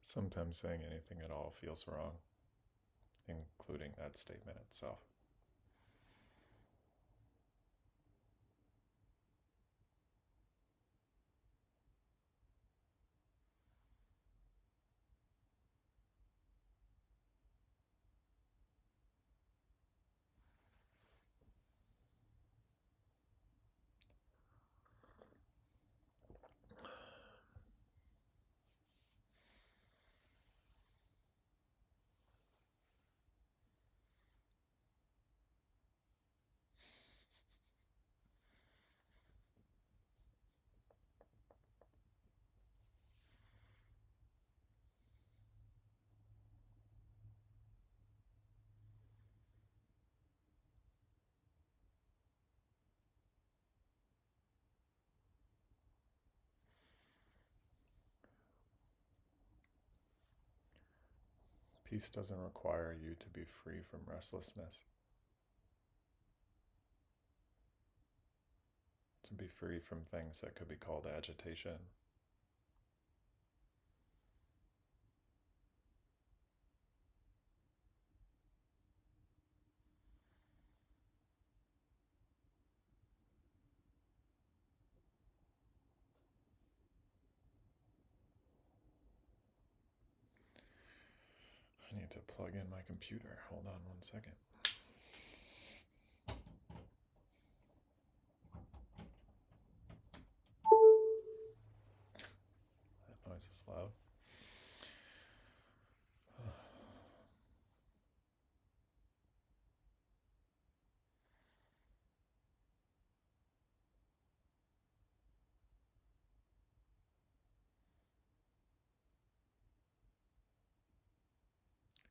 Sometimes saying anything at all feels wrong, including that statement itself. Peace doesn't require you to be free from restlessness, to be free from things that could be called agitation. I need to plug in my computer. Hold on 1 second. That noise was loud.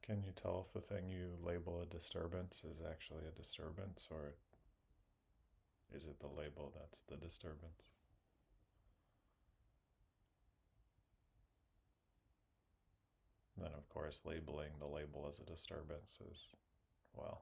Can you tell if the thing you label a disturbance is actually a disturbance, or is it the label that's the disturbance? And then, of course, labeling the label as a disturbance is, well,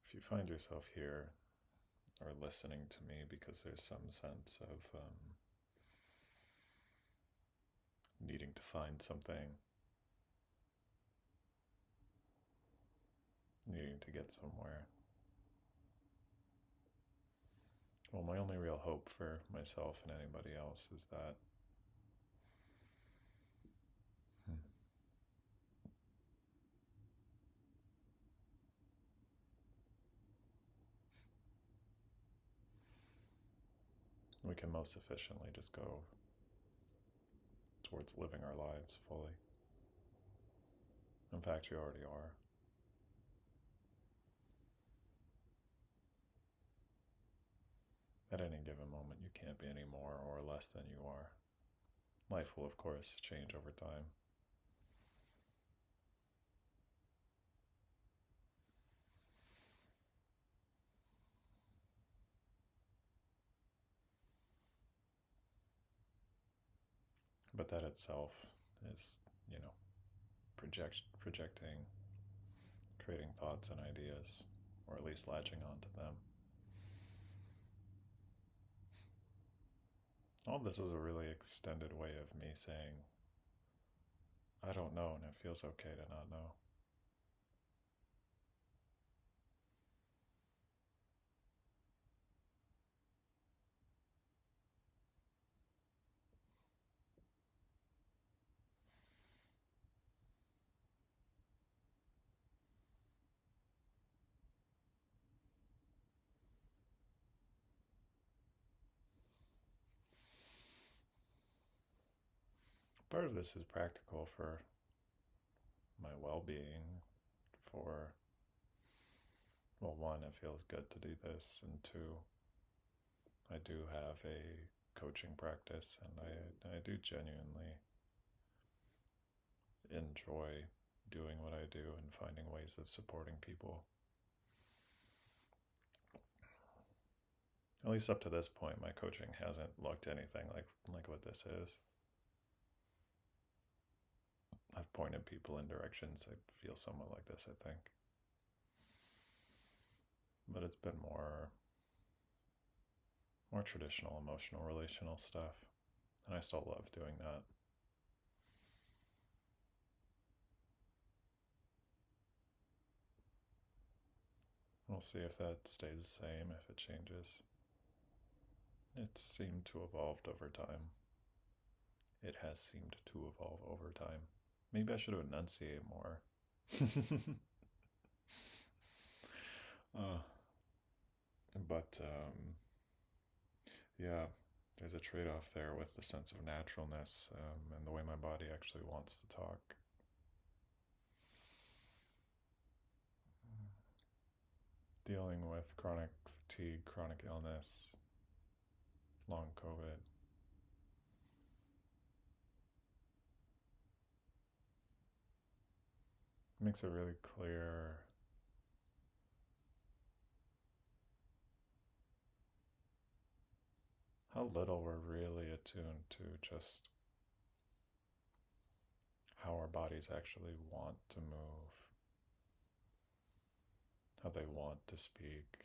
if you find yourself here or listening to me because there's some sense of needing to find something, needing to get somewhere, well, my only real hope for myself and anybody else is that we can most efficiently just go towards living our lives fully. In fact, you already are. At any given moment, you can't be any more or less than you are. Life will, of course, change over time. But that itself is, you know, projecting, creating thoughts and ideas, or at least latching onto them. All of this is a really extended way of me saying, I don't know, and it feels okay to not know. Part of this is practical for my well-being, for, well, one, it feels good to do this, and two, I do have a coaching practice, and I do genuinely enjoy doing what I do and finding ways of supporting people. At least up to this point, my coaching hasn't looked anything like what this is. I've pointed people in directions that feel somewhat like this, I think. But it's been more traditional, emotional, relational stuff. And I still love doing that. We'll see if that stays the same, if it changes. It's seemed to evolve over time. It has seemed to evolve over time. Maybe I should enunciate more. uh, but yeah, there's a trade off there with the sense of naturalness and the way my body actually wants to talk. Dealing with chronic fatigue, chronic illness, long COVID. It makes it really clear how little we're really attuned to just how our bodies actually want to move, how they want to speak,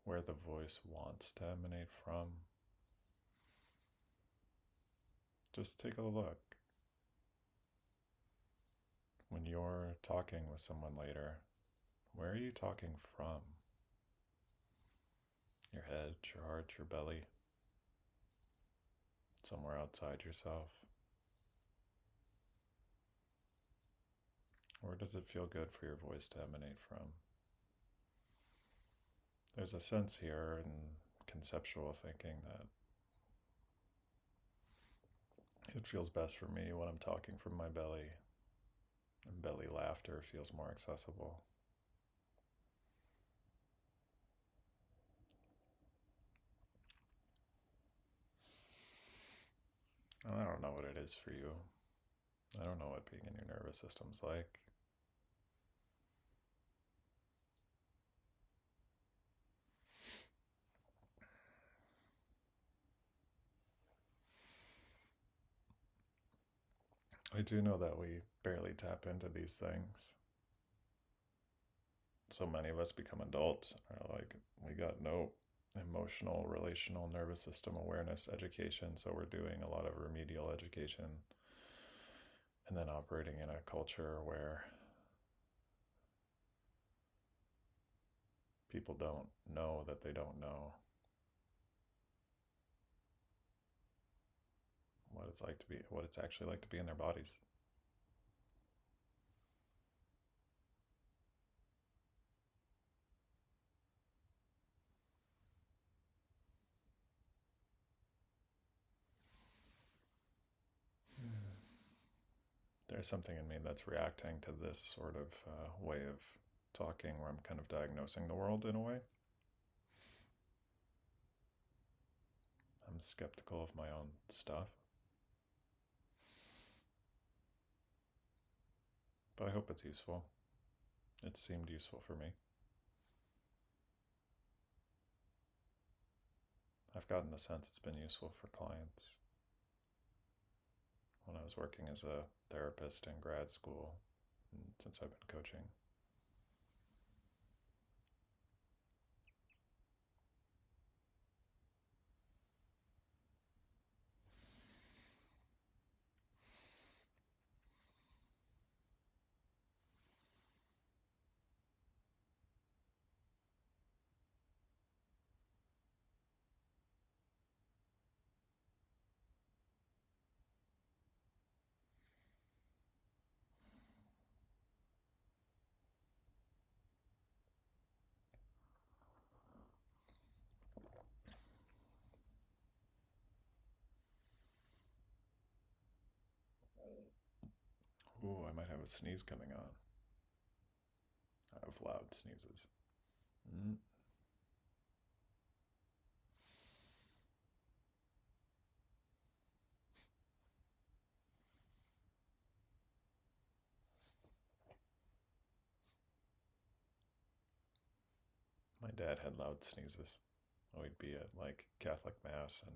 where the voice wants to emanate from. Just take a look. When you're talking with someone later, where are you talking from? Your head, your heart, your belly? Somewhere outside yourself? Where does it feel good for your voice to emanate from? There's a sense here in conceptual thinking that it feels best for me when I'm talking from my belly, and belly laughter feels more accessible. I don't know what it is for you. I don't know what being in your nervous system's like. I do know that we barely tap into these things. So many of us become adults and are like, we got no emotional, relational, nervous system awareness education, so we're doing a lot of remedial education and then operating in a culture where people don't know that they don't know what it's actually like to be in their bodies. There's something in me that's reacting to this sort of way of talking where I'm kind of diagnosing the world in a way. I'm skeptical of my own stuff. But I hope it's useful. It seemed useful for me. I've gotten the sense it's been useful for clients. When I was working as a therapist in grad school, and since I've been coaching. have a sneeze coming on. I have loud sneezes. Mm. My dad had loud sneezes. We'd be at like Catholic Mass and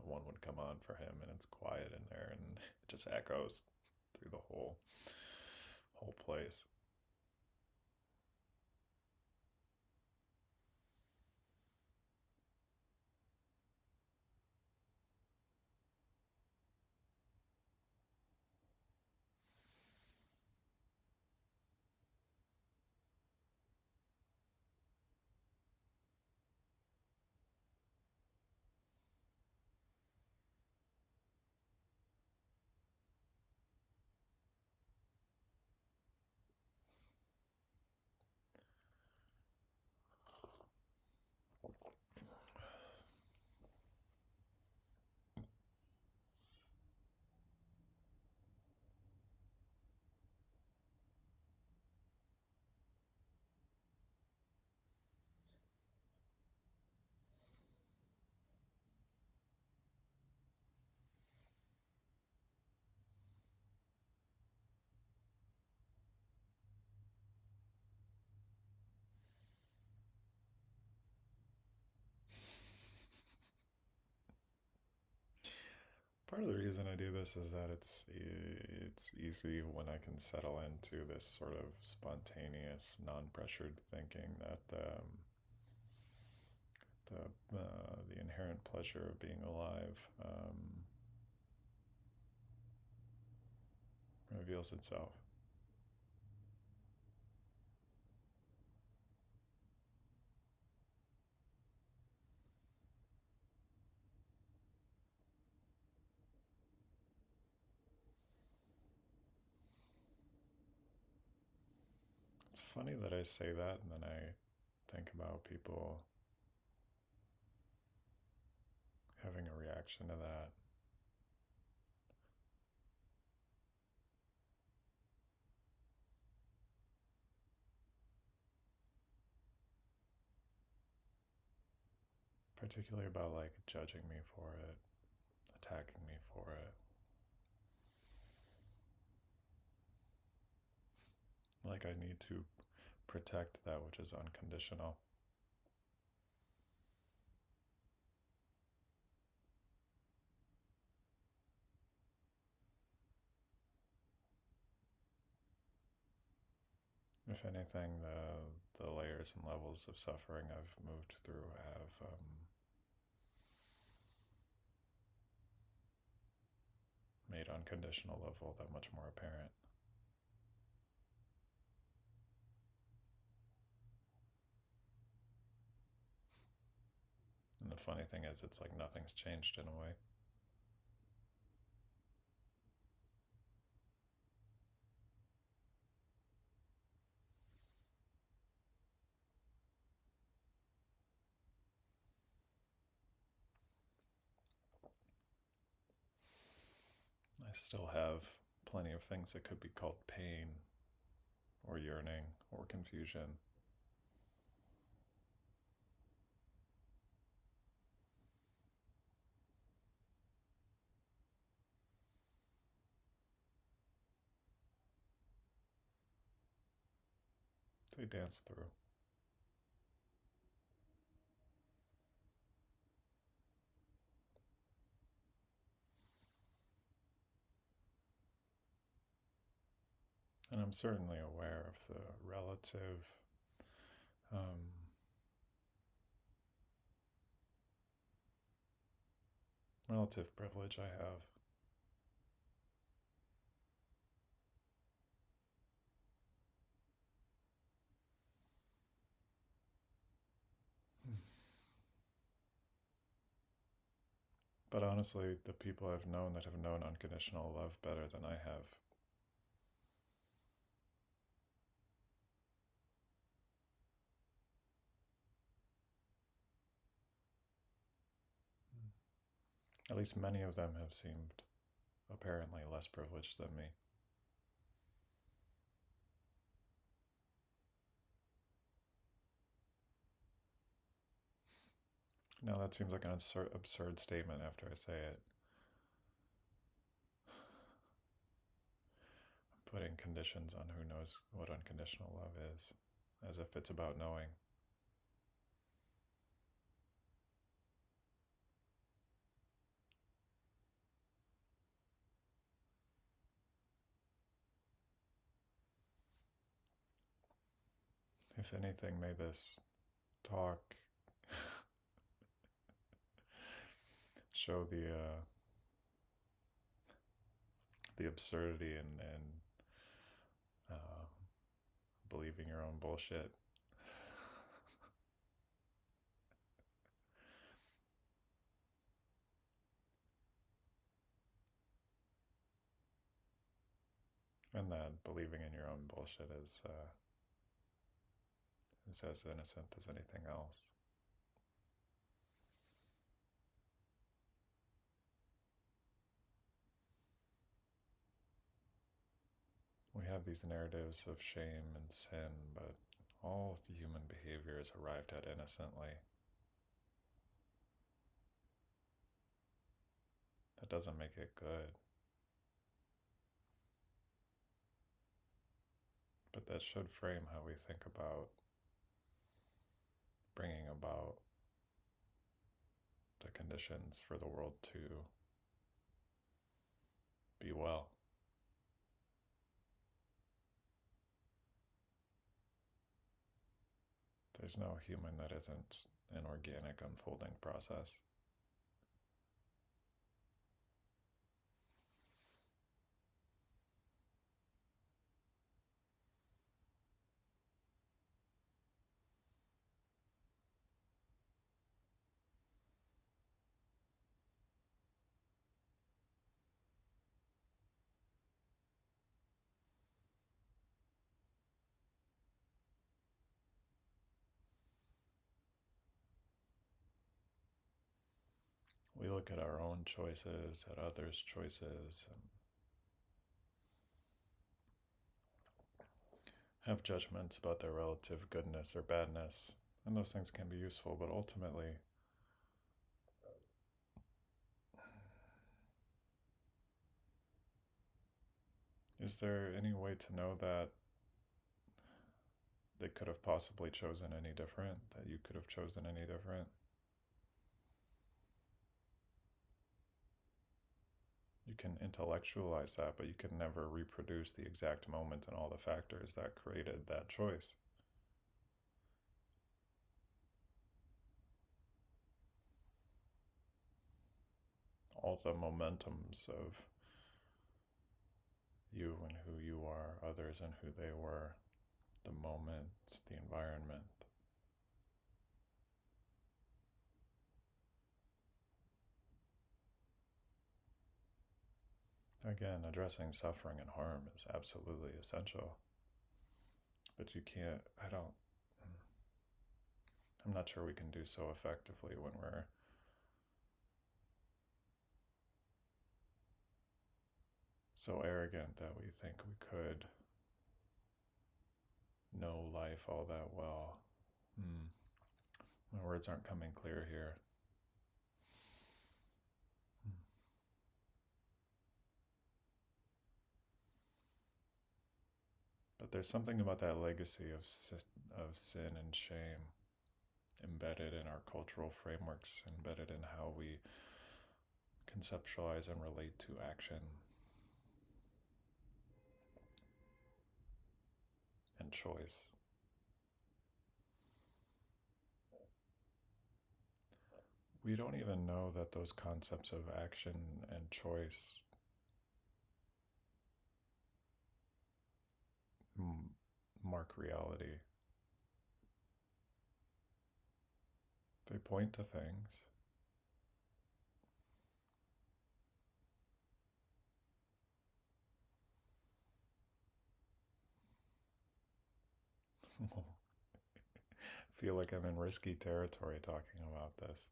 one would come on for him and it's quiet in there and it just echoes through the whole place. Part of the reason I do this is that it's easy when I can settle into this sort of spontaneous, non-pressured thinking that the inherent pleasure of being alive reveals itself. It's funny that I say that and then I think about people having a reaction to that. Particularly about like judging me for it, attacking me for it. Like I need to protect that which is unconditional. If anything, the layers and levels of suffering I've moved through have made unconditional love all that much more apparent. And the funny thing is, it's like nothing's changed in a way. I still have plenty of things that could be called pain or yearning or confusion. They dance through. And I'm certainly aware of the um, relative privilege I have. But honestly, the people I've known that have known unconditional love better than I have, at least many of them have seemed apparently less privileged than me. Now that seems like an absurd statement after I say it. Putting conditions on who knows what unconditional love is, as if it's about knowing. If anything, may this talk show the absurdity and uh, believing your own bullshit. And that believing in your own bullshit is as innocent as anything else. We have these narratives of shame and sin, but all the human behavior is arrived at innocently. That doesn't make it good. But that should frame how we think about bringing about the conditions for the world to be well. There's no human that isn't an organic unfolding process. We look at our own choices, at others' choices, and have judgments about their relative goodness or badness. And those things can be useful, but ultimately, is there any way to know that they could have possibly chosen any different, that you could have chosen any different? You can intellectualize that, but you can never reproduce the exact moment and all the factors that created that choice. All the momentums of you and who you are, others and who they were, the moment, the environment. Again, addressing suffering and harm is absolutely essential. But you can't, I'm not sure we can do so effectively when we're so arrogant that we think we could know life all that well. My words aren't coming clear here. But there's something about that legacy of sin and shame embedded in our cultural frameworks, embedded in how we conceptualize and relate to action and choice. We don't even know that those concepts of action and choice mark reality. They point to things. I feel like I'm in risky territory talking about this.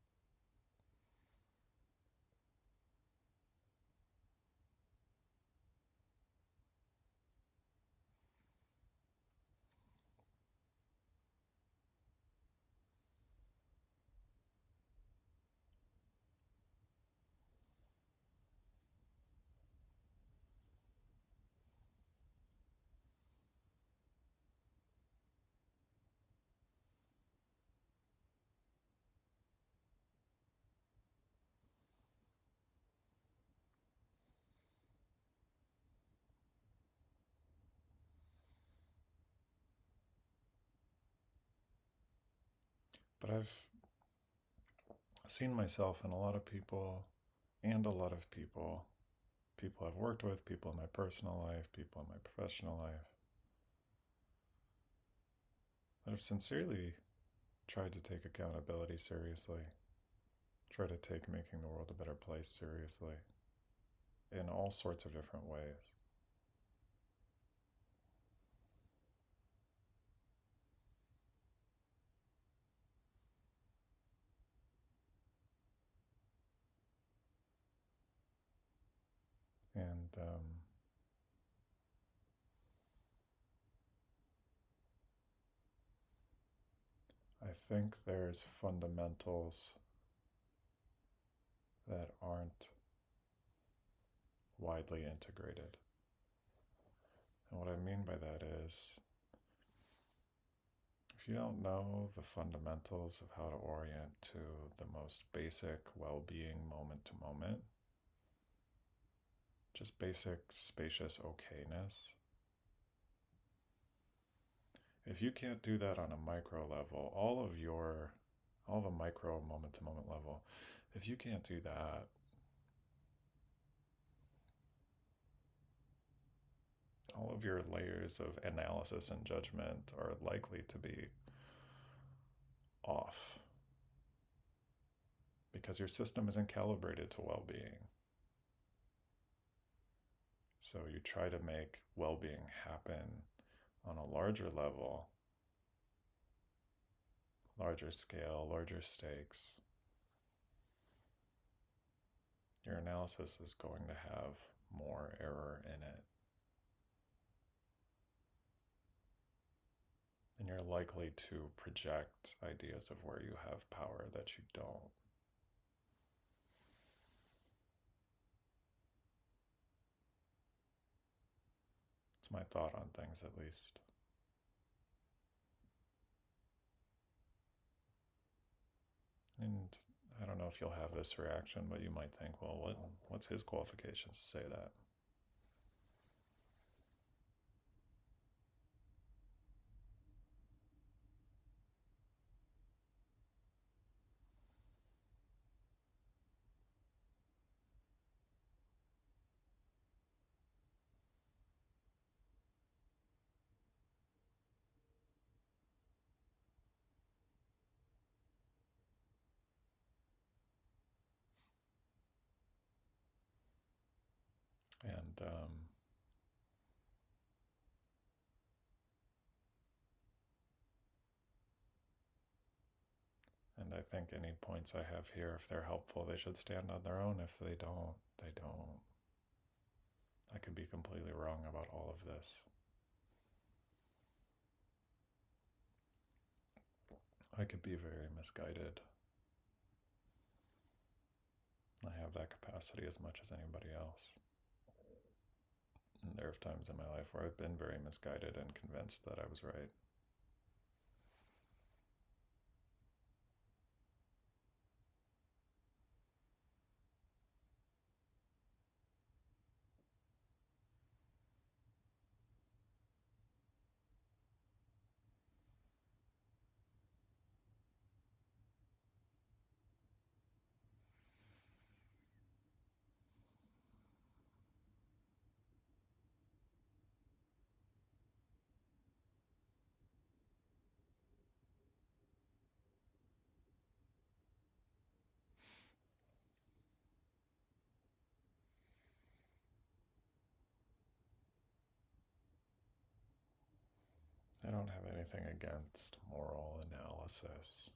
But I've seen myself in a lot of people and a lot of people I've worked with, people in my personal life, people in my professional life, that have sincerely tried to take accountability seriously, try to take making the world a better place seriously in all sorts of different ways. And I think there's fundamentals that aren't widely integrated. And what I mean by that is, if you don't know the fundamentals of how to orient to the most basic well being moment to moment, just basic spacious okayness, if you can't do that on a micro level, all of a micro moment to moment level, if you can't do that, all of your layers of analysis and judgment are likely to be off because your system isn't calibrated to well being. So you try to make well being happen on a larger level, larger scale, larger stakes. Your analysis is going to have more error in it. And you're likely to project ideas of where you have power that you don't. It's my thought on things, at least. And I don't know if you'll have this reaction, but you might think, well, what's his qualifications to say that? And and I think any points I have here, if they're helpful, they should stand on their own. If they don't, they don't. I could be completely wrong about all of this. I could be very misguided. I have that capacity as much as anybody else. And there are times in my life where I've been very misguided and convinced that I was right. I don't have anything against moral analysis.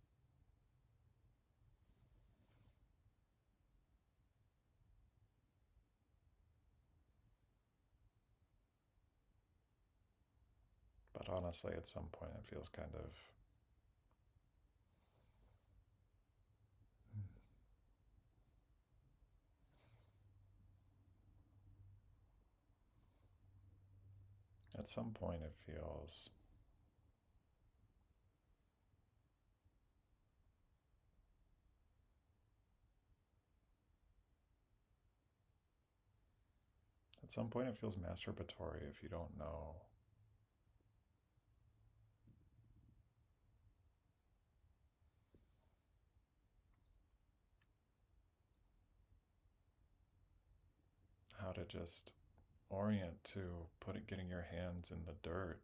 But honestly, at some point, it feels kind of at some point, it feels masturbatory if you don't know. how to just orient to getting your hands in the dirt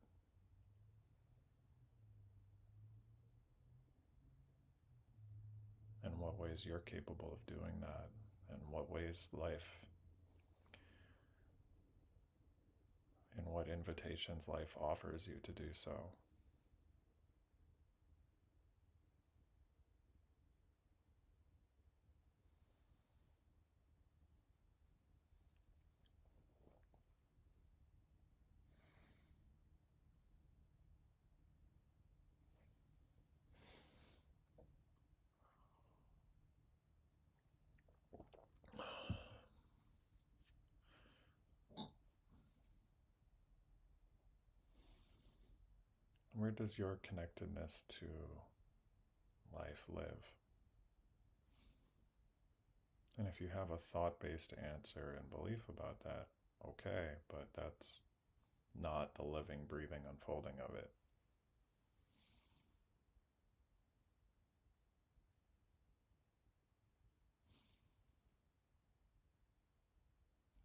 and what ways you're capable of doing that, and what ways life, and what invitations life offers you to do so. Where does your connectedness to life live? And if you have a thought based answer and belief about that, okay, but that's not the living, breathing unfolding of it.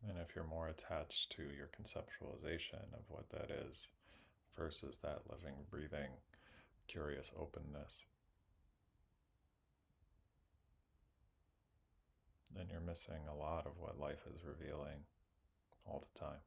And if you're more attached to your conceptualization of what that is versus that living, breathing, curious openness, then you're missing a lot of what life is revealing all the time.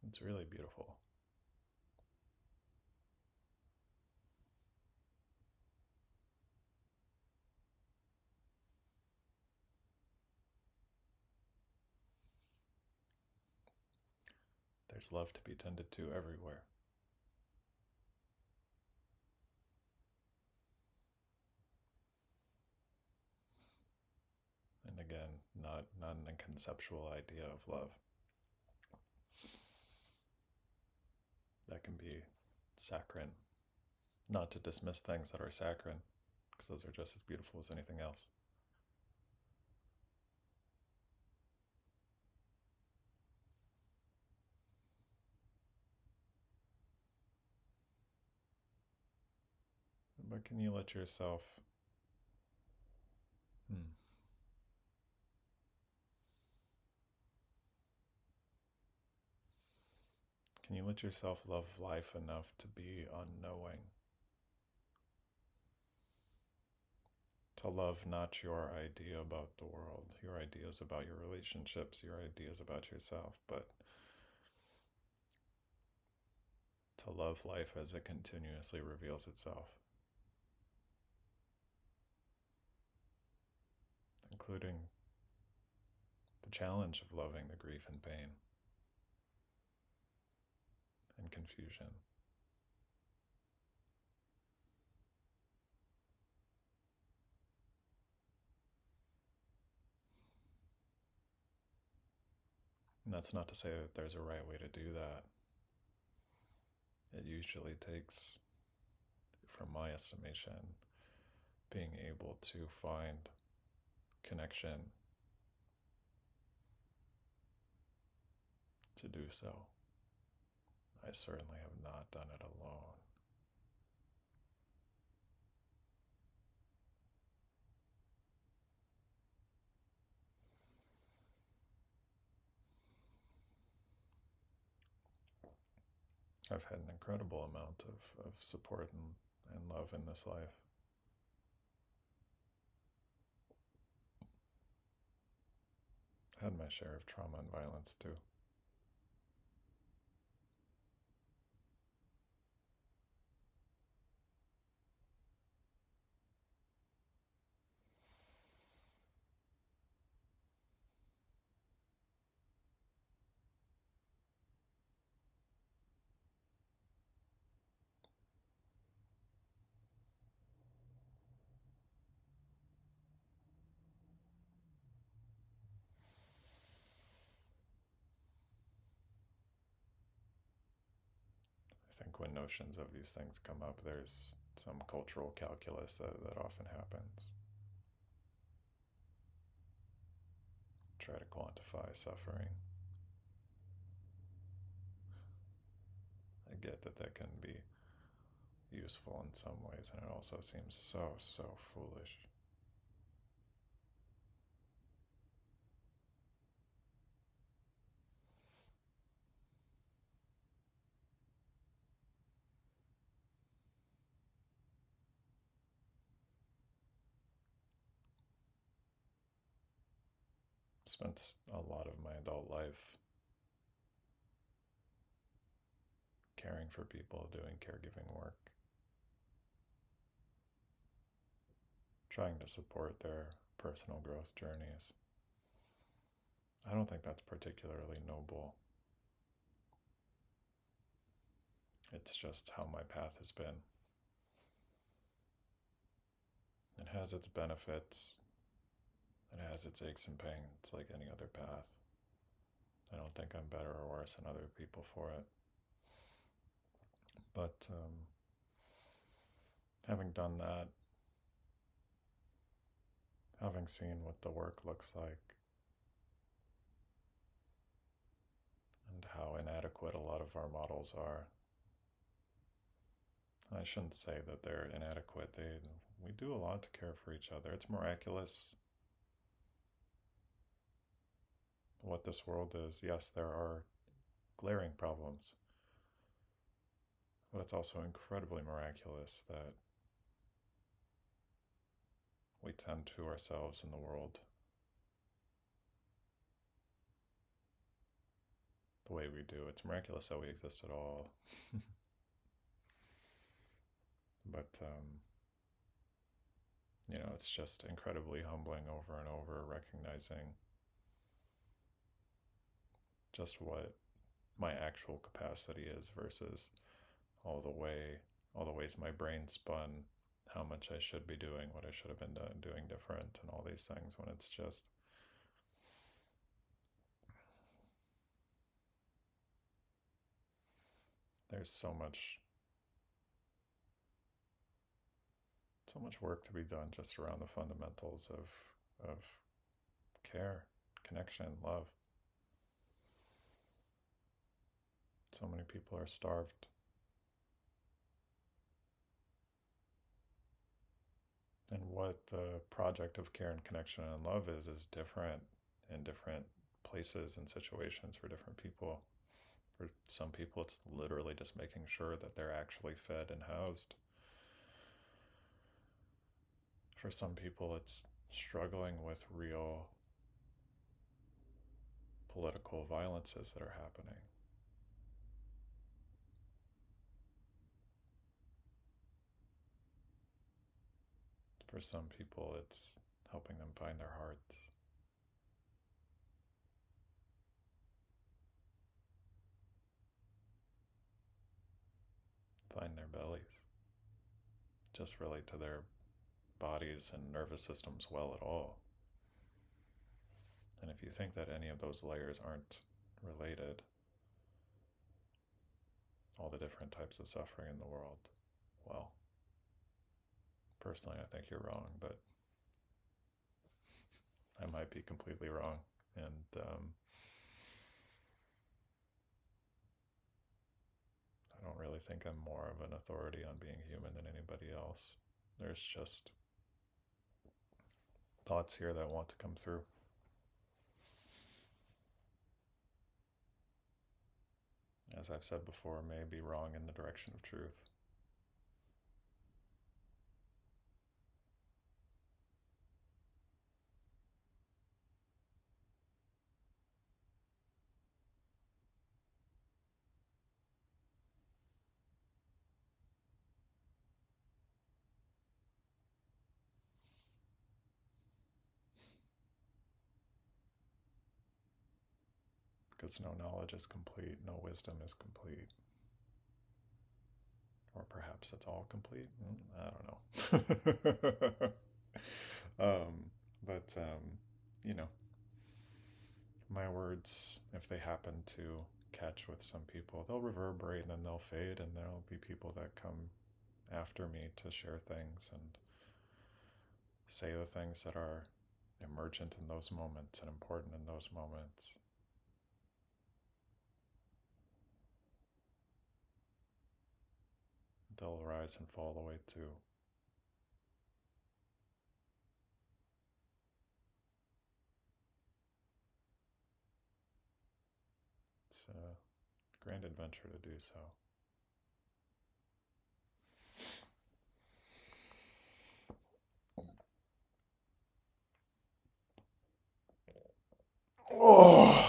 It's really beautiful. There's love to be tended to everywhere. And again, not in a conceptual idea of love. That can be saccharine. Not to dismiss things that are saccharine, because those are just as beautiful as anything else. But can you let yourself hmm, can you let yourself love life enough to be unknowing? To love not your idea about the world, your ideas about your relationships, your ideas about yourself, but to love life as it continuously reveals itself, including the challenge of loving the grief and pain and confusion. And that's not to say that there's a right way to do that. It usually takes, from my estimation, being able to find connection to do so. I certainly have not done it alone. I've had an incredible amount of support and love in this life. Had my share of trauma and violence too. I think when notions of these things come up, there's some cultural calculus that often happens. Try to quantify suffering. get that that can be useful in some ways, and it also seems so, so foolish. Spent a lot of my adult life caring for people, doing caregiving work, trying to support their personal growth journeys. I don't think that's particularly noble. It's just how my path has been. It has its benefits, it has its aches and pains like any other path. I don't think I'm better or worse than other people for it. But having done that, having seen what the work looks like, and how inadequate a lot of our models are, I shouldn't say that they're inadequate. We do a lot to care for each other. It's miraculous what this world is. Yes, there are glaring problems, but it's also incredibly miraculous that we tend to ourselves in the world the way we do. It's miraculous that we exist at all. But, it's just incredibly humbling over and over, recognizing just what my actual capacity is versus all the ways my brain spun how much I should be doing, what I should have been doing different, and all these things, when it's just there's so much work to be done just around the fundamentals of care, connection, love. So many people are starved. And what the project of care and connection and love is different in different places and situations for different people. For some people, it's literally just making sure that they're actually fed and housed. For some people, it's struggling with real political violences that are happening. For some people, it's helping them find their hearts. Find their bellies. Just relate to their bodies and nervous systems well at all. And if you think that any of those layers aren't related, all the different types of suffering in the world, well, personally, I think you're wrong, but I might be completely wrong. And I don't really think I'm more of an authority on being human than anybody else. There's just thoughts here that want to come through. As I've said before, may be wrong in the direction of truth. Because no knowledge is complete, no wisdom is complete. Or perhaps it's all complete. I don't know. But, my words, if they happen to catch with some people, they'll reverberate and then they'll fade, and there'll be people that come after me to share things and say the things that are emergent in those moments and important in those moments. they'll rise and fall away too. It's a grand adventure to do so. Oh!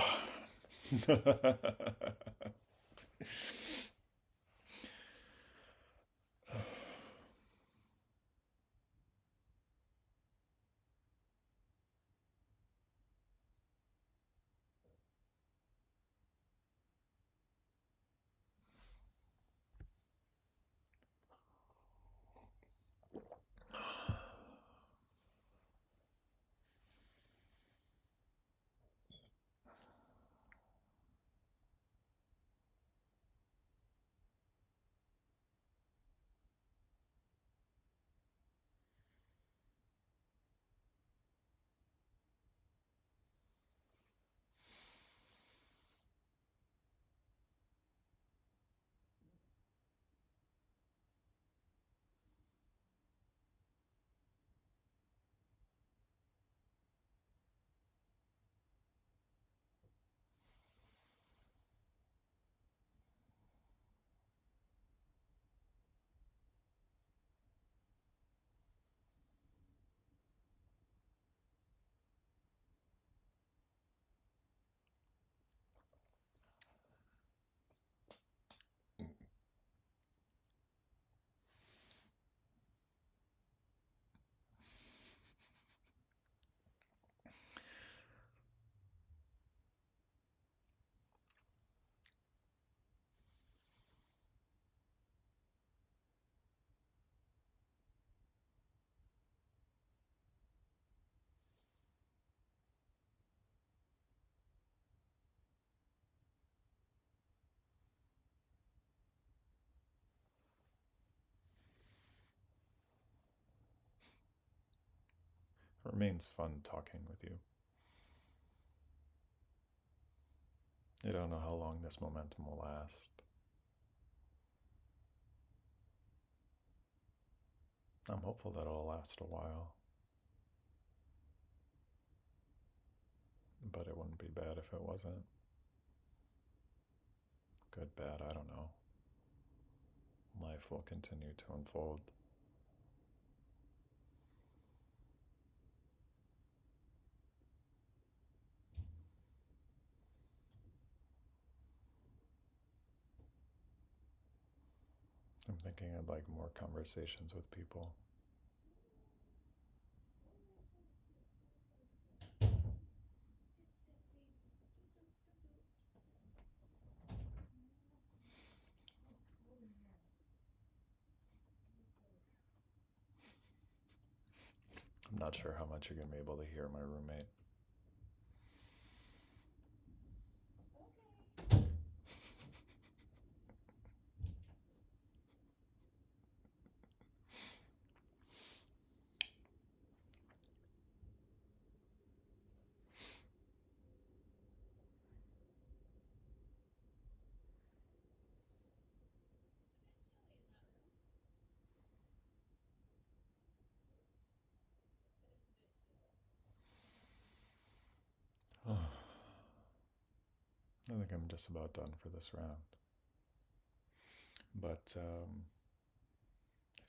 It remains fun talking with you. You don't know how long this momentum will last. I'm hopeful that it'll last a while. But it wouldn't be bad if it wasn't. Good, bad, I don't know. Life will continue to unfold. I'm thinking I'd like more conversations with people. I'm not sure how much you're going to be able to hear my roommate. I think I'm just about done for this round. But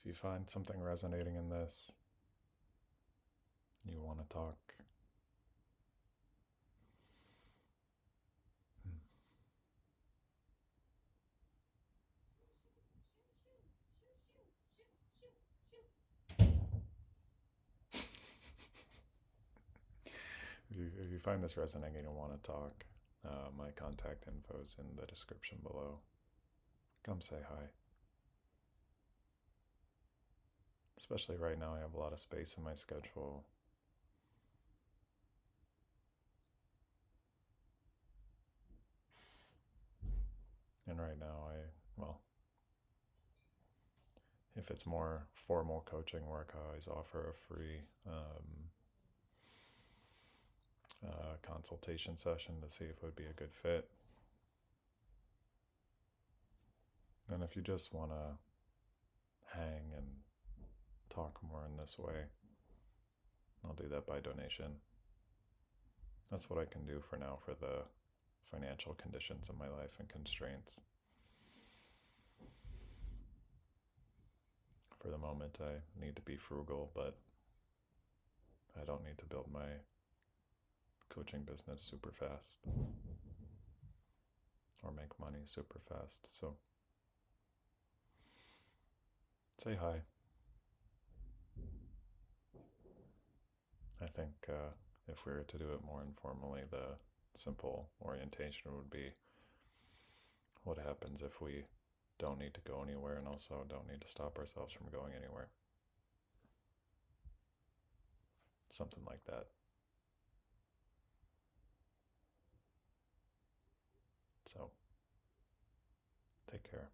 if you find something resonating in this, you want to talk, if you find this resonating and want to talk, my contact info is in the description below. Come say hi. Especially right now, I have a lot of space in my schedule. And right now, if it's more formal coaching work, I always offer a free consultation session to see if it would be a good fit. And if you just want to hang and talk more in this way. I'll do that by donation. That's what I can do for now for the financial conditions of my life and constraints. For the moment, I need to be frugal, but I don't need to build my coaching business super fast or make money super fast. So say hi. I think if we were to do it more informally, the simple orientation would be what happens if we don't need to go anywhere and also don't need to stop ourselves from going anywhere. Something like that. So, take care.